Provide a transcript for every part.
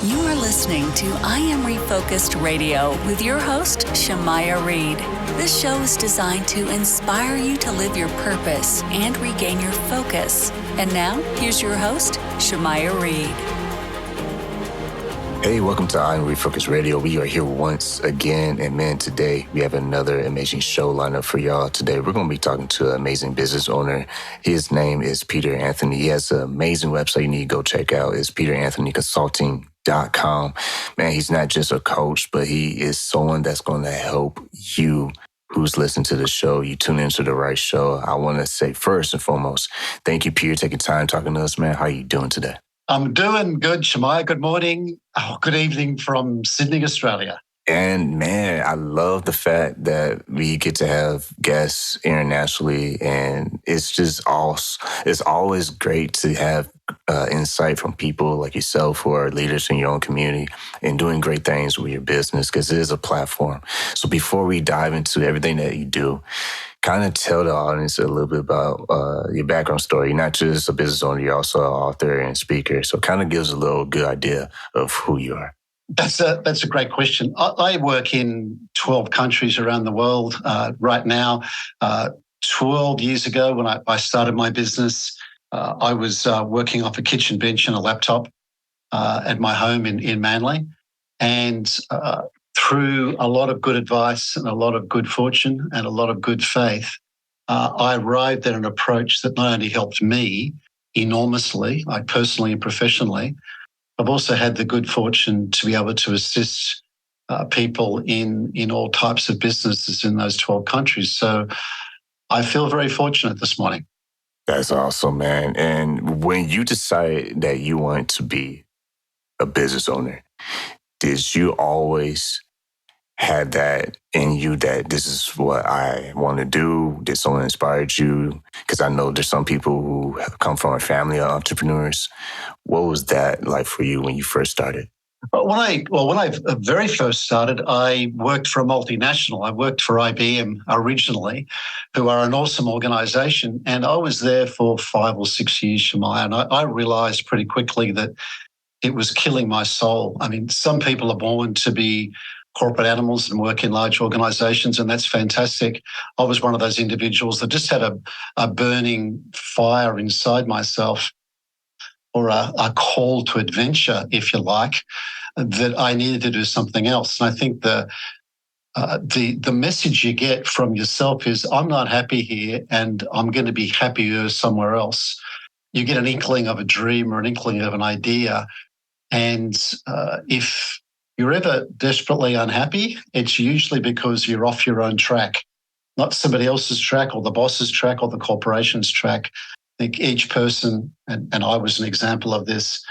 You are listening to I Am Refocused Radio with your host, Shamaya Reed. This show is designed to inspire you to live your purpose and regain your focus. And now, here's your host, Shamaya Reed. Hey, welcome to I Am Refocused Radio. We are here once again, and man, today we have another amazing show lineup for y'all. Today we're going to be talking to an amazing business owner. His name is Peter Anthony. He has an amazing website you need to go check out. It's peteranthonyconsulting.com. Man, he's not just a coach, but he is someone that's going to help you who's listening to the show. You tune into the right show. I want to say first and foremost, thank you, Peter, taking time talking to us, man. How are you doing today? I'm doing good, Shamaya. Good morning. Good evening from Sydney, Australia. And man, I love the fact that we get to have guests internationally, and it's always great to have insight from people like yourself who are leaders in your own community and doing great things with your business, because it is a platform. So before we dive into everything that you do, kind of tell the audience a little bit about your background story. You're not just a business owner, you're also an author and speaker. So kind of gives a little good idea of who you are. That's a great question. I work in 12 countries around the world right now. 12 years ago, when I started my business, I was working off a kitchen bench and a laptop at my home in Manly. And through a lot of good advice and a lot of good fortune and a lot of good faith, I arrived at an approach that not only helped me enormously, like personally and professionally, I've also had the good fortune to be able to assist people in all types of businesses in those 12 countries. So I feel very fortunate this morning. That's awesome, man. And when you decided that you wanted to be a business owner, did you always have that in you that this is what I want to do? Did someone inspire you? Because I know there's some people who come from a family of entrepreneurs. What was that like for you when you first started? When I very first started, I worked for a multinational. I worked for IBM originally, who are an awesome organization. And I was there for 5 or 6 years, Shamaya. And I realized pretty quickly that it was killing my soul. I mean, some people are born to be corporate animals and work in large organizations, and that's fantastic. I was one of those individuals that just had a burning fire inside myself, or a call to adventure, if you like, that I needed to do something else. And I think the message you get from yourself is, I'm not happy here and I'm going to be happier somewhere else. You get an inkling of a dream or an inkling of an idea. And if you're ever desperately unhappy, it's usually because you're off your own track, not somebody else's track or the boss's track or the corporation's track. I think each person, and I was an example of this,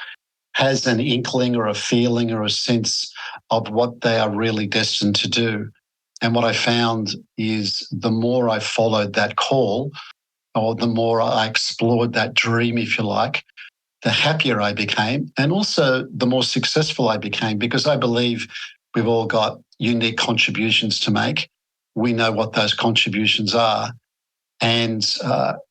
has an inkling or a feeling or a sense of what they are really destined to do. And what I found is the more I followed that call, or the more I explored that dream, if you like, the happier I became, and also the more successful I became, because I believe we've all got unique contributions to make. We know what those contributions are. And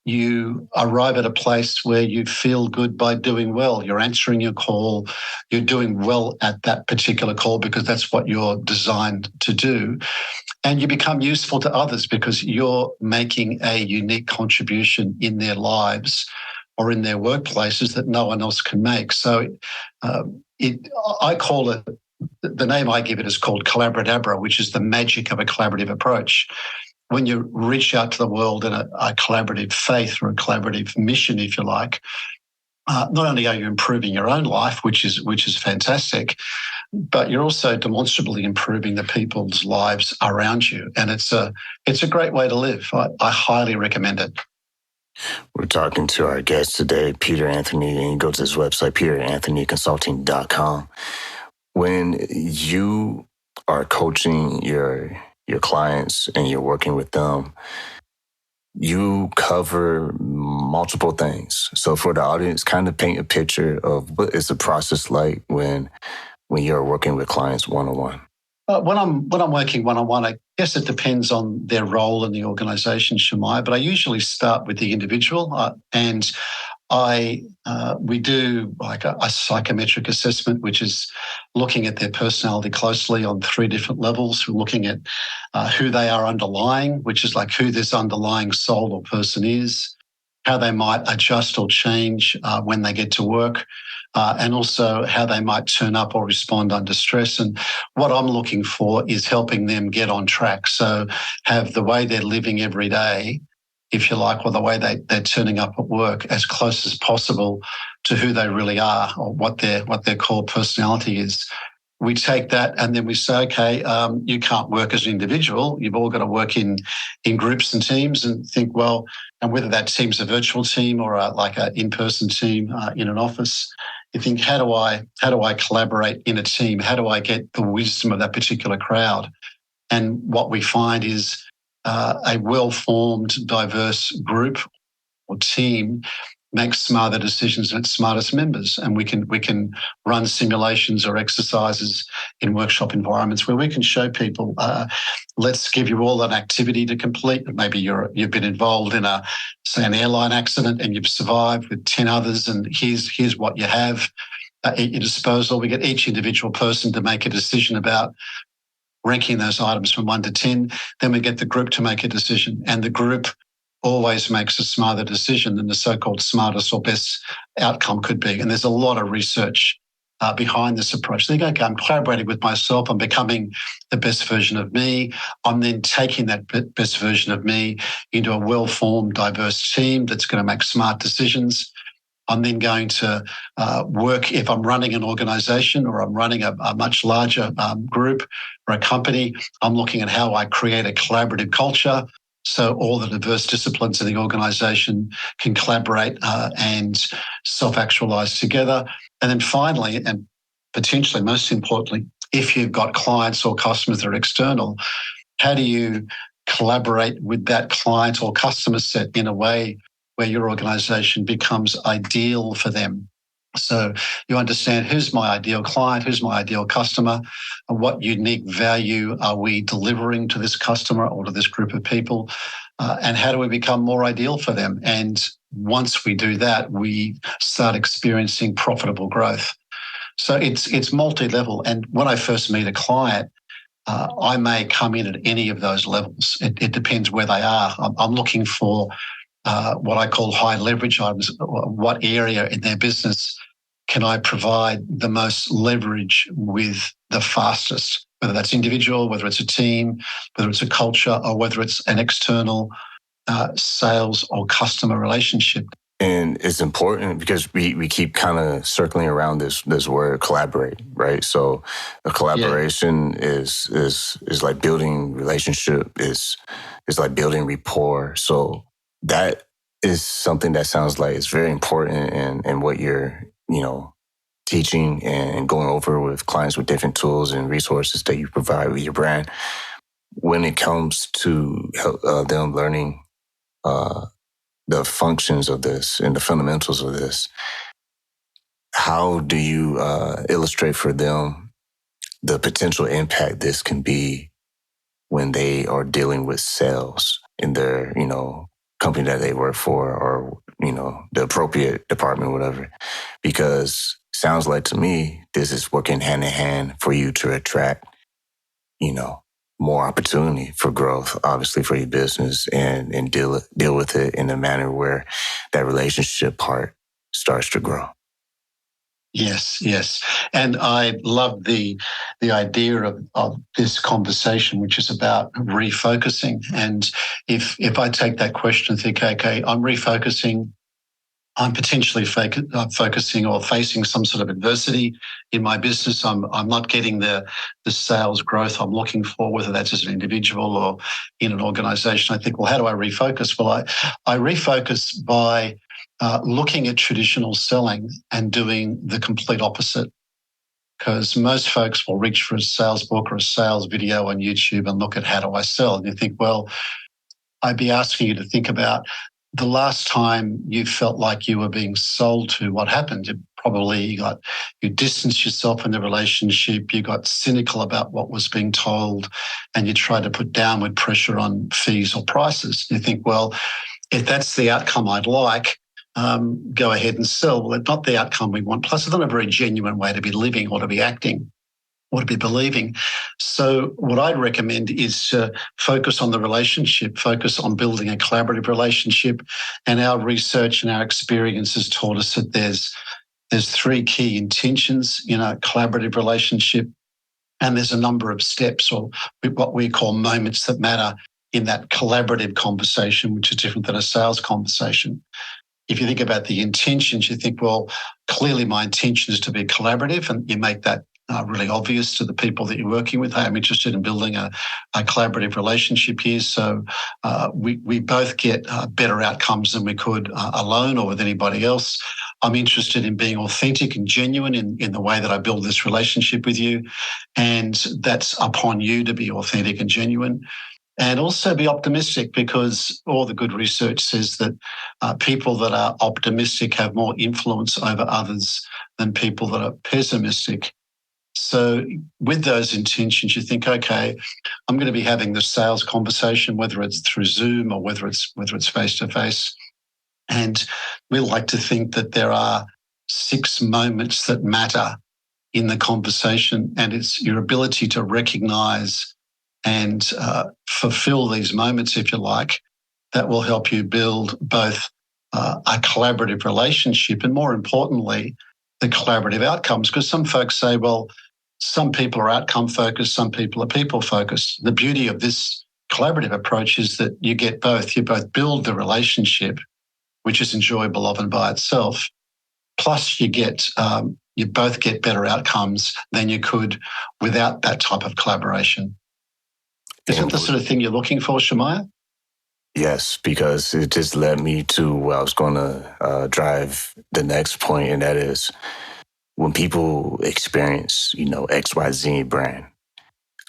you arrive at a place where you feel good by doing well. You're answering your call. You're doing well at that particular call because that's what you're designed to do. And you become useful to others because you're making a unique contribution in their lives or in their workplaces that no one else can make. So I call it, the name I give it is called Collabradabra, which is the magic of a collaborative approach. When you reach out to the world in a collaborative faith or a collaborative mission, if you like, not only are you improving your own life, which is fantastic, but you're also demonstrably improving the people's lives around you. And it's a great way to live. I highly recommend it. We're talking to our guest today, Peter Anthony, and you go to his website, peteranthonyconsulting.com. When you are coaching your clients and you're working with them, you cover multiple things. So for the audience, kind of paint a picture of what is the process like when you're working with clients one-on-one. When I'm working one-on-one, I guess it depends on their role in the organization, Shamaya, but I usually start with the individual and we do like a psychometric assessment, which is looking at their personality closely on 3 different levels. We're looking at who they are underlying, which is like who this underlying soul or person is, how they might adjust or change when they get to work, and also how they might turn up or respond under stress. And what I'm looking for is helping them get on track. So have the way they're living every day, if you like, or the way they're turning up at work as close as possible to who they really are or what their core personality is. We take that and then we say, okay, you can't work as an individual. You've all got to work in groups and teams, and think, well, and whether that team's a virtual team or like an in-person team in an office, you think, how do I collaborate in a team? How do I get the wisdom of that particular crowd? And what we find is a well-formed, diverse group or team makes smarter decisions and its smartest members. And we can run simulations or exercises in workshop environments where we can show people, let's give you all an activity to complete. Maybe you've been involved in say an airline accident and you've survived with 10 others, and here's what you have at your disposal. We get each individual person to make a decision about ranking those items from 1 to 10. Then we get the group to make a decision, and the group always makes a smarter decision than the so-called smartest or best outcome could be. And there's a lot of research behind this approach. They go, okay, I'm collaborating with myself. I'm becoming the best version of me. I'm then taking that best version of me into a well-formed, diverse team that's going to make smart decisions. I'm then going to work, if I'm running an organization or I'm running a much larger group or a company, I'm looking at how I create a collaborative culture so all the diverse disciplines in the organization can collaborate and self-actualize together. And then finally, and potentially most importantly, if you've got clients or customers that are external, how do you collaborate with that client or customer set in a way where your organization becomes ideal for them? So you understand who's my ideal client, who's my ideal customer, and what unique value are we delivering to this customer or to this group of people, and how do we become more ideal for them? And once we do that, we start experiencing profitable growth. So it's multi-level. And when I first meet a client, I may come in at any of those levels. It depends where they are. I'm looking for what I call high leverage items. What area in their business can I provide the most leverage with the fastest? Whether that's individual, whether it's a team, whether it's a culture, or whether it's an external sales or customer relationship. And it's important because we keep kind of circling around this word collaborate, right? So a collaboration is like building relationship, is like building rapport. So that is something that sounds like it's very important in what you're, teaching and going over with clients with different tools and resources that you provide with your brand. When it comes to them learning the functions of this and the fundamentals of this, how do you illustrate for them the potential impact this can be when they are dealing with sales in their, company that they work for, or, the appropriate department, whatever? Because sounds like to me, this is working hand in hand for you to attract, more opportunity for growth, obviously for your business, and deal with it in a manner where that relationship part starts to grow. Yes. And I love the idea of this conversation, which is about refocusing. And if I take that question and think, okay, I'm refocusing, I'm potentially focusing or facing some sort of adversity in my business. I'm not getting the sales growth I'm looking for, whether that's as an individual or in an organization. I think, well, how do I refocus? Well, I refocus by looking at traditional selling and doing the complete opposite. Because most folks will reach for a sales book or a sales video on YouTube and look at how do I sell. And you think, well, I'd be asking you to think about the last time you felt like you were being sold to. What happened? You distanced yourself in the relationship, you got cynical about what was being told, and you tried to put downward pressure on fees or prices. You think, well, if that's the outcome I'd like, go ahead and sell. Well, it's not the outcome we want. Plus, it's not a very genuine way to be living or to be acting or to be believing. So what I'd recommend is to focus on the relationship, focus on building a collaborative relationship. And our research and our experience has taught us that there's three key intentions in a collaborative relationship, and there's a number of steps, or what we call moments, that matter in that collaborative conversation, which is different than a sales conversation. If you think about the intentions, you think, well, clearly my intention is to be collaborative, and you make that really obvious to the people that you're working with. Hey, I'm interested in building a collaborative relationship here, so we both get better outcomes than we could alone or with anybody else. I'm interested in being authentic and genuine in the way that I build this relationship with you, and that's upon you to be authentic and genuine. And also be optimistic, because all the good research says that people that are optimistic have more influence over others than people that are pessimistic. So with those intentions, you think, okay, I'm going to be having the sales conversation, whether it's through Zoom or whether it's face-to-face. And we like to think that there are 6 moments that matter in the conversation, and it's your ability to recognize and fulfill these moments, if you like, that will help you build both a collaborative relationship and, more importantly, the collaborative outcomes. Because some folks say, well, some people are outcome focused, some people are people focused. The beauty of this collaborative approach is that you get both. You both build the relationship, which is enjoyable of and by itself, plus you both get better outcomes than you could without that type of collaboration. Is that the sort of thing you're looking for, Shemaiah? Yes, because it just led me to where I was going to drive the next point, and that is when people experience, XYZ brand,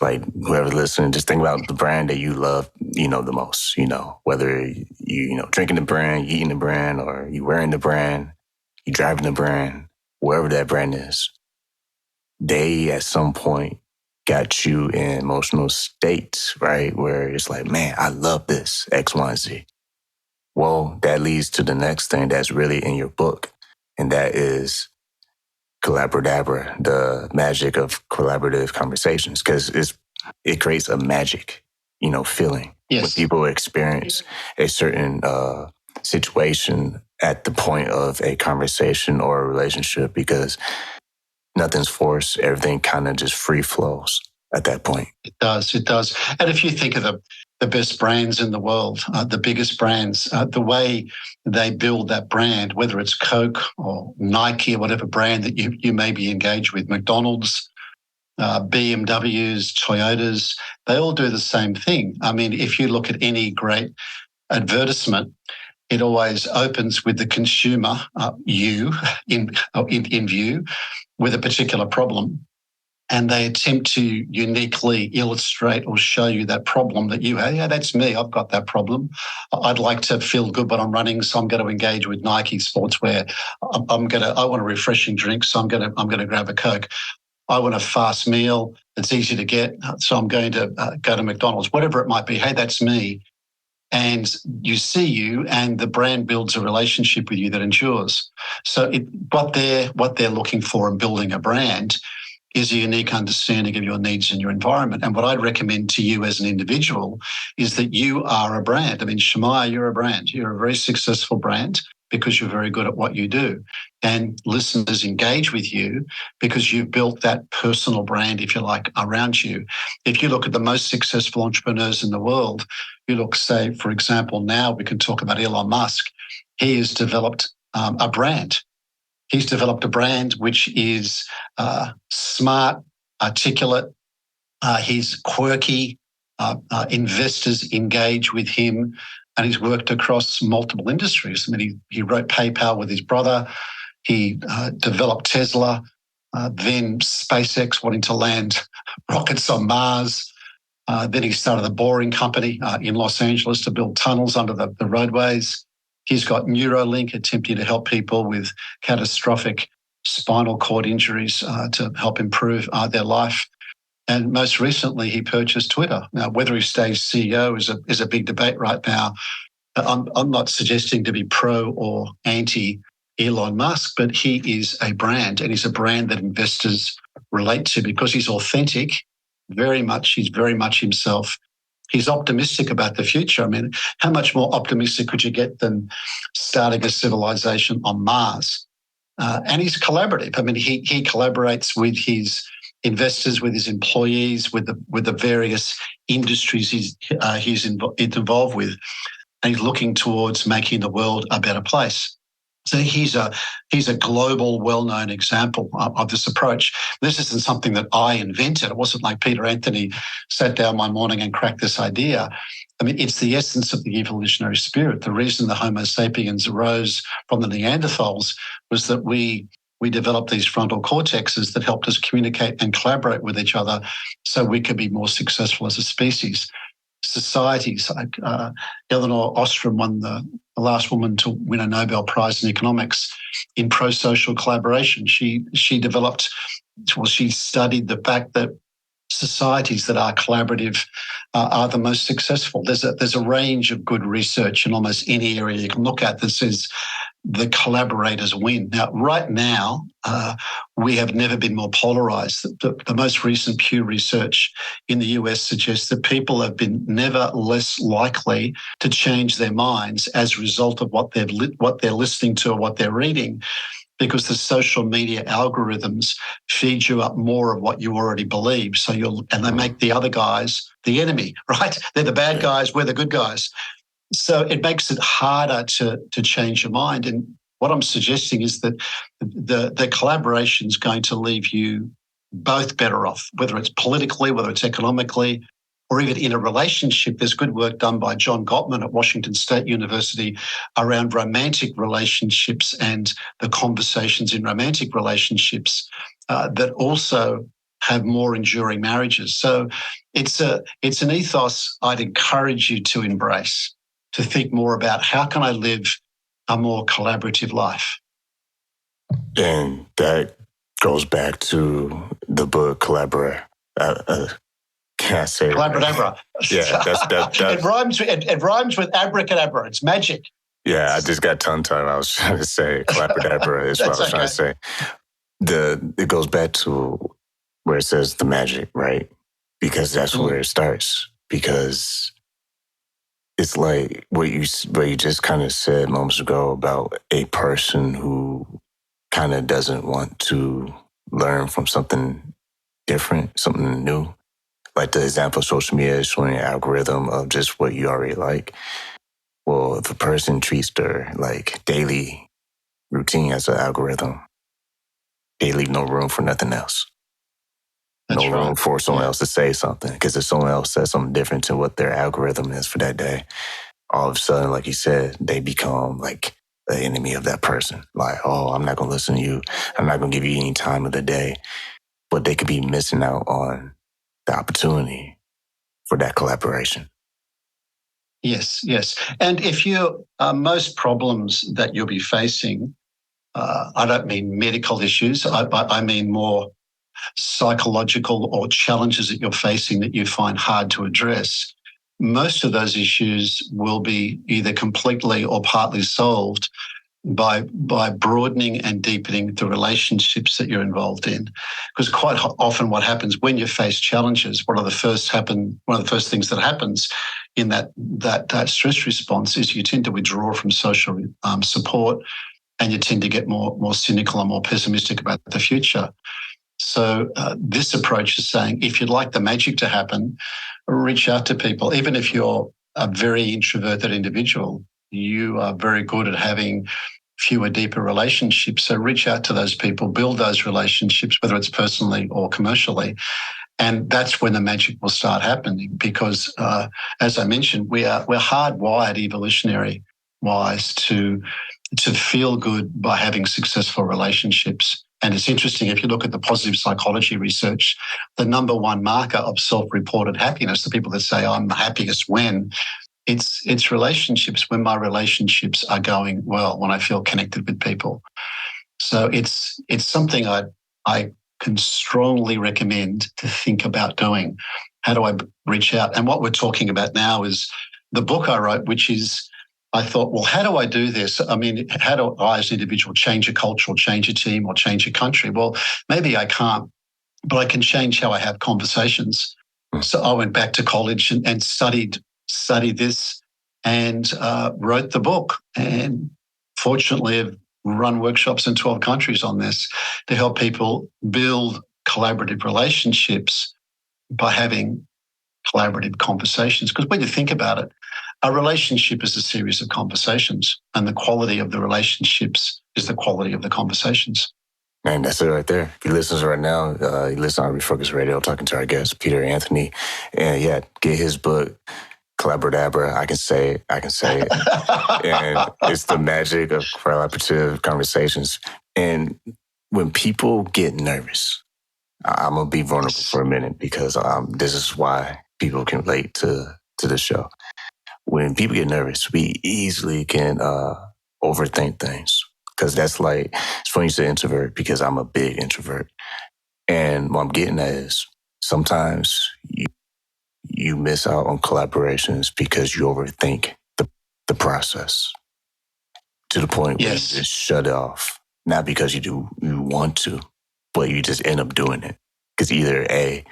like whoever's listening, just think about the brand that you love, the most, whether you drinking the brand, you eating the brand, or you wearing the brand, you driving the brand, wherever that brand is. They, at some point, got you in emotional states, right? Where it's like, man, I love this, X, Y, and Z. Well, that leads to the next thing that's really in your book, and that is Collabradabra, the magic of collaborative conversations, because it creates a magic, feeling. Yes. When people experience a certain situation at the point of a conversation or a relationship, because nothing's forced, everything kind of just free flows at that point. It does. And if you think of the best brands in the world, the biggest brands, the way they build that brand, whether it's Coke or Nike or whatever brand that you may be engaged with, McDonald's, BMWs, Toyotas, they all do the same thing. I mean, if you look at any great advertisement, it always opens with the consumer, you, in view, with a particular problem. And they attempt to uniquely illustrate or show you that problem that you have. Yeah, that's me. I've got that problem. I'd like to feel good when I'm running, so I'm going to engage with Nike sportswear. I want a refreshing drink, so I'm going to grab a Coke. I want a fast meal. It's easy to get, so I'm going to go to McDonald's. Whatever it might be. Hey, that's me. And you see you, and the brand builds a relationship with you that endures. So what they're looking for in building a brand is a unique understanding of your needs and your environment. And what I'd recommend to you as an individual is that you are a brand. I mean, Shemaiah, you're a brand. You're a very successful brand because you're very good at what you do. And listeners engage with you because you've built that personal brand, if you like, around you. If you look at the most successful entrepreneurs in the world, you look, say, for example, now we can talk about Elon Musk. He has developed a brand. He's developed a brand which is smart, articulate. He's quirky. Investors engage with him, and he's worked across multiple industries. I mean, he wrote PayPal with his brother. He developed Tesla, then SpaceX, wanting to land rockets on Mars. Then he started a boring company in Los Angeles to build tunnels under the roadways. He's got Neuralink, attempting to help people with catastrophic spinal cord injuries to help improve their life. And most recently, he purchased Twitter. Now, whether he stays CEO is a big debate right now. I'm not suggesting to be pro or anti Elon Musk, but he is a brand, and he's a brand that investors relate to because he's authentic, he's very much himself. He's optimistic about the future. I mean, how much more optimistic could you get than starting a civilization on Mars? And he's collaborative. I mean, he collaborates with his investors, with his employees, with the various industries he's involved with, and he's looking towards making the world a better place. So he's a global, well-known example of this approach. This isn't something that I invented. It wasn't like Peter Anthony sat down one morning and cracked this idea. I mean, it's the essence of the evolutionary spirit. The reason the Homo sapiens arose from the Neanderthals was that we developed these frontal cortexes that helped us communicate and collaborate with each other so we could be more successful as a species. Societies, like Eleanor Ostrom won the last woman to win a Nobel Prize in economics in pro-social collaboration. She studied the fact that societies that are collaborative are the most successful. There's a range of good research in almost any area you can look at that says the collaborators win. Now, right now, we have never been more polarized. The most recent Pew research in the US suggests that people have been never less likely to change their minds as a result of what they're listening to or what they're reading, because the social media algorithms feed you up more of what you already believe. And they make the other guys the enemy, right? They're the bad guys, we're the good guys. So it makes it harder to change your mind. And what I'm suggesting is that the collaboration is going to leave you both better off, whether it's politically, whether it's economically, or even in a relationship. There's good work done by John Gottman at Washington State University around romantic relationships and the conversations in romantic relationships that also have more enduring marriages. So it's an ethos I'd encourage you to embrace, to think more about how can I live a more collaborative life. And that goes back to the book Collabradabra. Can't say Collabradabra. Yeah, that's it rhymes with abracadabra. It's magic. Yeah, I just got tongue-tied. I was trying to say Collabradabra is what I was trying to say. It goes back to where it says the magic, right? Because that's where it starts. Because it's like what you just kind of said moments ago about a person who kind of doesn't want to learn from something different, something new. Like the example of social media is showing an algorithm of just what you already like. Well, if a person treats their like daily routine as an algorithm, they leave no room for nothing else. That's no room for someone else to say something. Because if someone else says something different to what their algorithm is for that day, all of a sudden, like you said, they become like the enemy of that person. Like, oh, I'm not going to listen to you. I'm not going to give you any time of the day. But they could be missing out on the opportunity for that collaboration. Yes. And if most problems that you'll be facing, I don't mean medical issues, I mean more psychological or challenges that you're facing that you find hard to address. Most of those issues will be either completely or partly solved by broadening and deepening the relationships that you're involved in. Because quite often what happens when you face challenges, one of the first things that happens in that stress response is you tend to withdraw from social support, and you tend to get more cynical and more pessimistic about the future. So this approach is saying, if you'd like the magic to happen, reach out to people. Even if you're a very introverted individual, you are very good at having fewer, deeper relationships. So reach out to those people, build those relationships, whether it's personally or commercially. And that's when the magic will start happening because, as I mentioned, we're hardwired evolutionary-wise to feel good by having successful relationships. And it's interesting, if you look at the positive psychology research, the number one marker of self-reported happiness, the people that say, I'm the happiest when, it's relationships, when my relationships are going well, when I feel connected with people. So it's something I can strongly recommend to think about doing. How do I reach out? And what we're talking about now is the book I wrote, which is I thought, well, how do I do this? I mean, how do I as an individual change a culture or change a team or change a country? Well, maybe I can't, but I can change how I have conversations. So I went back to college and studied this and wrote the book. And fortunately, I've run workshops in 12 countries on this to help people build collaborative relationships by having collaborative conversations. Because when you think about it, a relationship is a series of conversations, and the quality of the relationships is the quality of the conversations. Man, that's it right there. If you listen right now, you listen on Refocus Radio, talking to our guest, Peter Anthony. And yeah, get his book, Collabradabra. I can say it. And it's the magic of collaborative conversations. And when people get nervous, I'm going to be vulnerable for a minute because this is why people can relate to the show. When people get nervous, we easily can overthink things. Because that's like, it's funny you say introvert because I'm a big introvert. And what I'm getting at is sometimes you miss out on collaborations because you overthink the process to the point where you just shut it off. Not because you want to, but you just end up doing it. Because either A,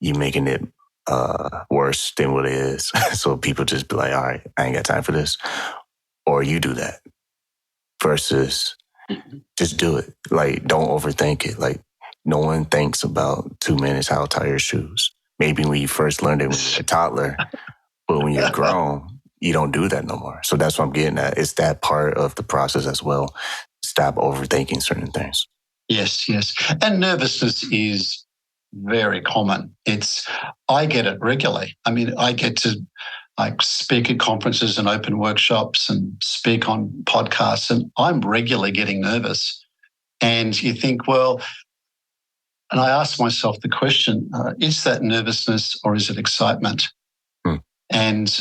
you're making it worse than what it is. So people just be like, all right, I ain't got time for this. Or you do that versus just do it. Like, don't overthink it. Like, no one thinks about 2 minutes how to tie your shoes. Maybe when you first learned it when you were a toddler, but when you're grown, you don't do that no more. So that's what I'm getting at. It's that part of the process as well. Stop overthinking certain things. Yes. And nervousness is very common. I get it regularly. I mean, I get to speak at conferences and open workshops and speak on podcasts, and I'm regularly getting nervous. And you think, well, and I ask myself the question, is that nervousness or is it excitement? And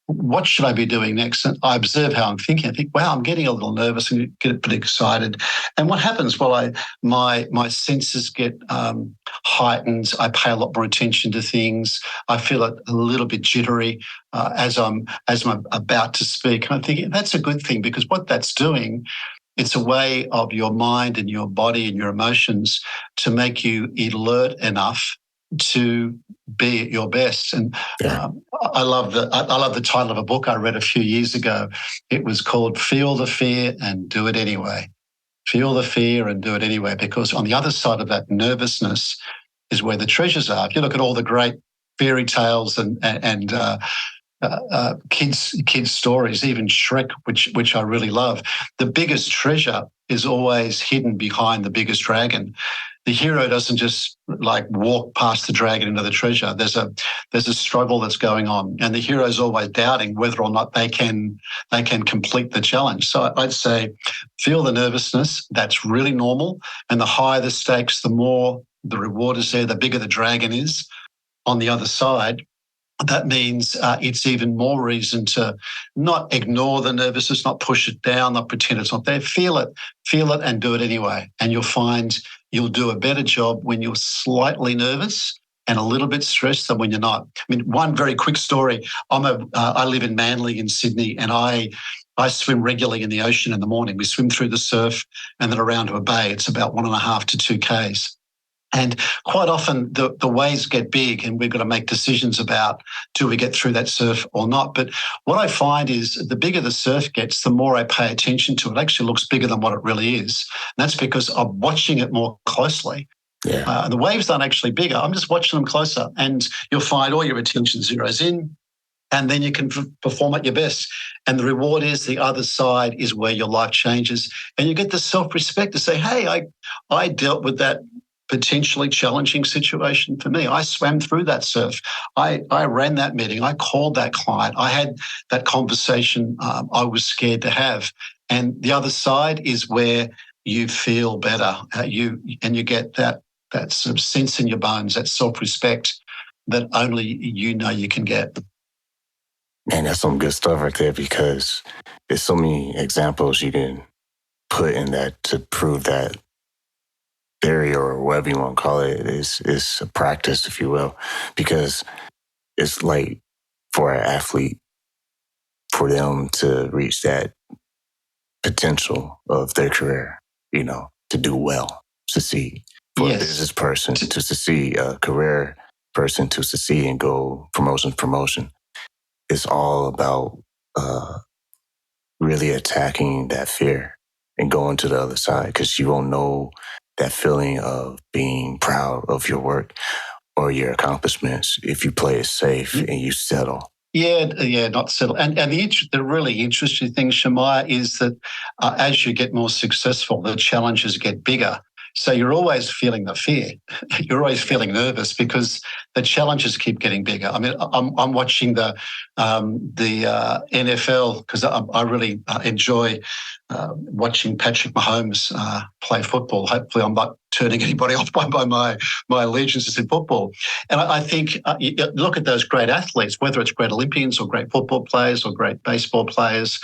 what should I be doing next? And I observe how I'm thinking. I think, wow, I'm getting a little nervous and get a bit excited. And what happens? Well, my senses get heightened. I pay a lot more attention to things. I feel a little bit jittery as I'm about to speak. And I'm thinking that's a good thing, because what that's doing, it's a way of your mind and your body and your emotions to make you alert enough to be at your best. And I love the title of a book I read a few years ago. It was called Feel the Fear and Do It Anyway. Feel the fear and do it anyway, because on the other side of that nervousness is where the treasures are. If you look at all the great fairy tales and kids stories, even Shrek, which I really love, the biggest treasure is always hidden behind the biggest dragon. The hero doesn't just walk past the dragon into the treasure. There's a struggle that's going on, and the hero's always doubting whether or not they can complete the challenge. So I'd say, feel the nervousness. That's really normal, and the higher the stakes, the more the reward is there. The bigger the dragon is on the other side. That means it's even more reason to not ignore the nervousness, not push it down, not pretend it's not there. Feel it, and do it anyway. And you'll find you'll do a better job when you're slightly nervous and a little bit stressed than when you're not. I mean, one very quick story. I live in Manly in Sydney, and I swim regularly in the ocean in the morning. We swim through the surf and then around to a bay. It's about 1.5 to 2 Ks. And quite often the waves get big and we've got to make decisions about, do we get through that surf or not? But what I find is the bigger the surf gets, the more I pay attention to it. It actually looks bigger than what it really is. And that's because I'm watching it more closely. Yeah. The waves aren't actually bigger. I'm just watching them closer, and you'll find all your attention zeroes in, and then you can perform at your best. And the reward is the other side is where your life changes, and you get the self-respect to say, hey, I dealt with that potentially challenging situation for me. I swam through that surf. I ran that meeting. I called that client. I had that conversation I was scared to have. And the other side is where you feel better. You get that sort of sense in your bones, that self-respect that only you know you can get. Man, that's some good stuff right there, because there's so many examples you can put in that to prove that theory, or whatever you want to call it, is a practice, if you will, because it's like for an athlete, for them to reach that potential of their career, to do well, succeed. For a business person to succeed, a career person to succeed and go promotion. It's all about really attacking that fear and going to the other side, because you won't know that feeling of being proud of your work or your accomplishments if you play it safe and you settle. Yeah, not settle. And the really interesting thing, Shemaiah, is that as you get more successful, the challenges get bigger. So you're always feeling the fear. You're always feeling nervous because the challenges keep getting bigger. I mean, I'm watching the NFL because I really enjoy watching Patrick Mahomes play football. Hopefully, I'm not turning anybody off by my allegiances in football. And I think you look at those great athletes, whether it's great Olympians or great football players or great baseball players,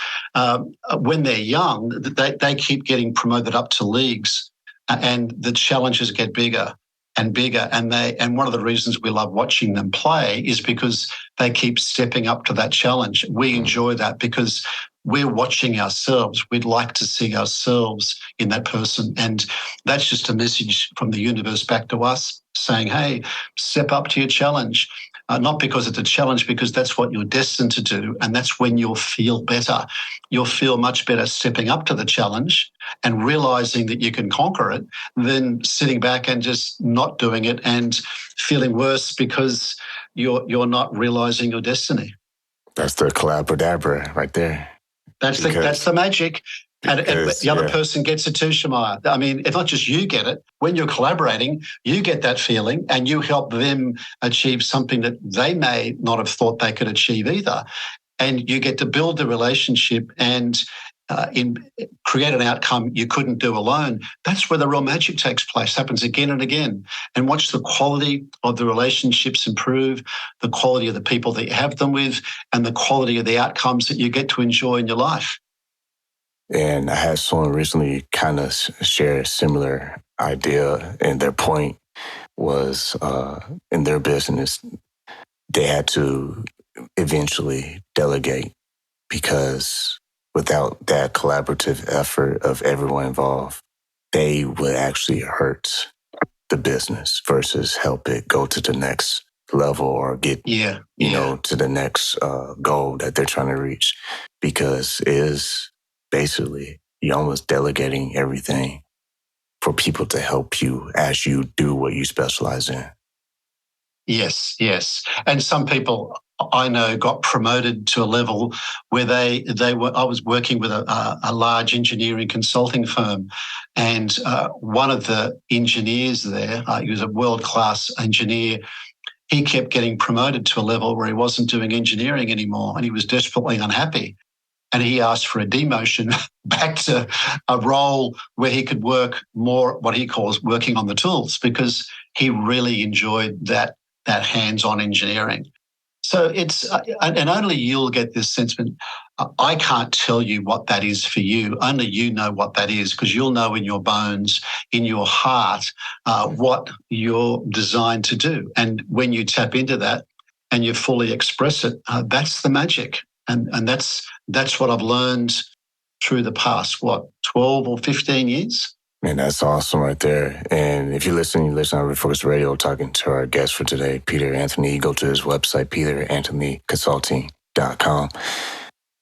when they're young, they keep getting promoted up to leagues. And the challenges get bigger and bigger. And one of the reasons we love watching them play is because they keep stepping up to that challenge. We enjoy that because we're watching ourselves. We'd like to see ourselves in that person. And that's just a message from the universe back to us saying, hey, step up to your challenge. Not because it's a challenge, because that's what you're destined to do. And that's when you'll feel better. You'll feel much better stepping up to the challenge and realizing that you can conquer it than sitting back and just not doing it and feeling worse because you're not realizing your destiny. That's the Collabradabra right there. That's the magic. And the other person gets it too, Shemaiah. I mean, it's not just you get it. When you're collaborating, you get that feeling and you help them achieve something that they may not have thought they could achieve either. And you get to build the relationship and create an outcome you couldn't do alone. That's where the real magic takes place, happens again and again. And watch the quality of the relationships improve, the quality of the people that you have them with, and the quality of the outcomes that you get to enjoy in your life. And I had someone recently kind of share a similar idea, and their point was in their business, they had to eventually delegate because without that collaborative effort of everyone involved, they would actually hurt the business versus help it go to the next level or get, to the next goal that they're trying to reach, because it is basically you're almost delegating everything for people to help you as you do what you specialize in. Yes. And some people I know got promoted to a level where they were. I was working with a large engineering consulting firm, and one of the engineers there, he was a world-class engineer. He kept getting promoted to a level where he wasn't doing engineering anymore, and he was desperately unhappy. And he asked for a demotion back to a role where he could work more, what he calls working on the tools, because he really enjoyed that hands-on engineering. So it's, and only you'll get this sentiment. I can't tell you what that is for you. Only you know what that is, because you'll know in your bones, in your heart, what you're designed to do. And when you tap into that and you fully express it, that's the magic. And that's what I've learned through the past, 12 or 15 years? Man, that's awesome right there. And if you listen on Refocus Radio, talking to our guest for today, Peter Anthony. Go to his website, peteranthonyconsulting.com.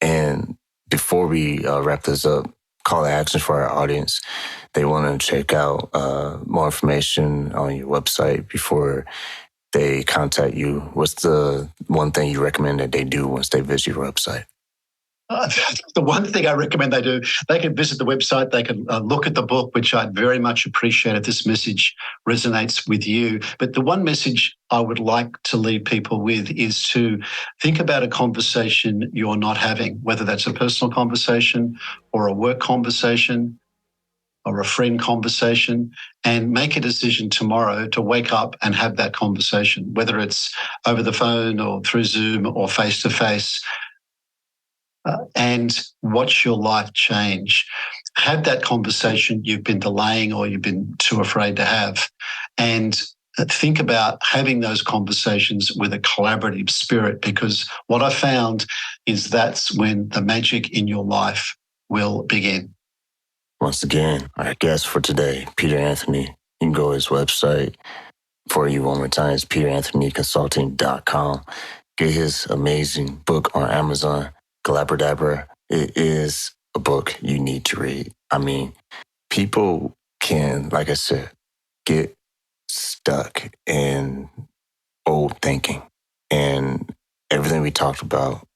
And before we wrap this up, call to action for our audience. They want to check out more information on your website before they contact you. What's the one thing you recommend that they do once they visit your website? The one thing I recommend they do, they can visit the website, they can look at the book, which I'd very much appreciate if this message resonates with you. But the one message I would like to leave people with is to think about a conversation you're not having, whether that's a personal conversation or a work conversation or a friend conversation, and make a decision tomorrow to wake up and have that conversation, whether it's over the phone or through Zoom or face-to-face. And watch your life change. Have that conversation you've been delaying or you've been too afraid to have, and think about having those conversations with a collaborative spirit, because what I found is that's when the magic in your life will begin. Once again, our guest for today, Peter Anthony. You can go to his website. For you one more time, it's peteranthonyconsulting.com. Get his amazing book on Amazon, Collabradabra. It is a book you need to read. I mean, people can, like I said, get stuck in old thinking. And everything we talked about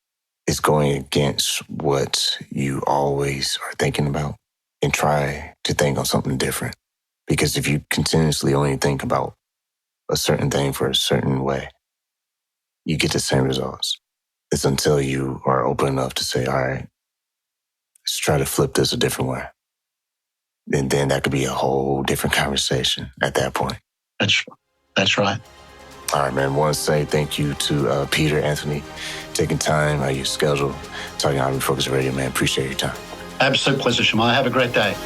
is going against what you always are thinking about, and try to think on something different. Because if you continuously only think about a certain thing for a certain way, you get the same results. It's until you are open enough to say, all right, let's try to flip this a different way. And then that could be a whole different conversation at that point. That's right. All right, man. I want to say thank you to Peter Anthony, taking time out of your schedule, talking on Refocus Radio, man. Appreciate your time. Absolute pleasure, Shemai. Have a great day.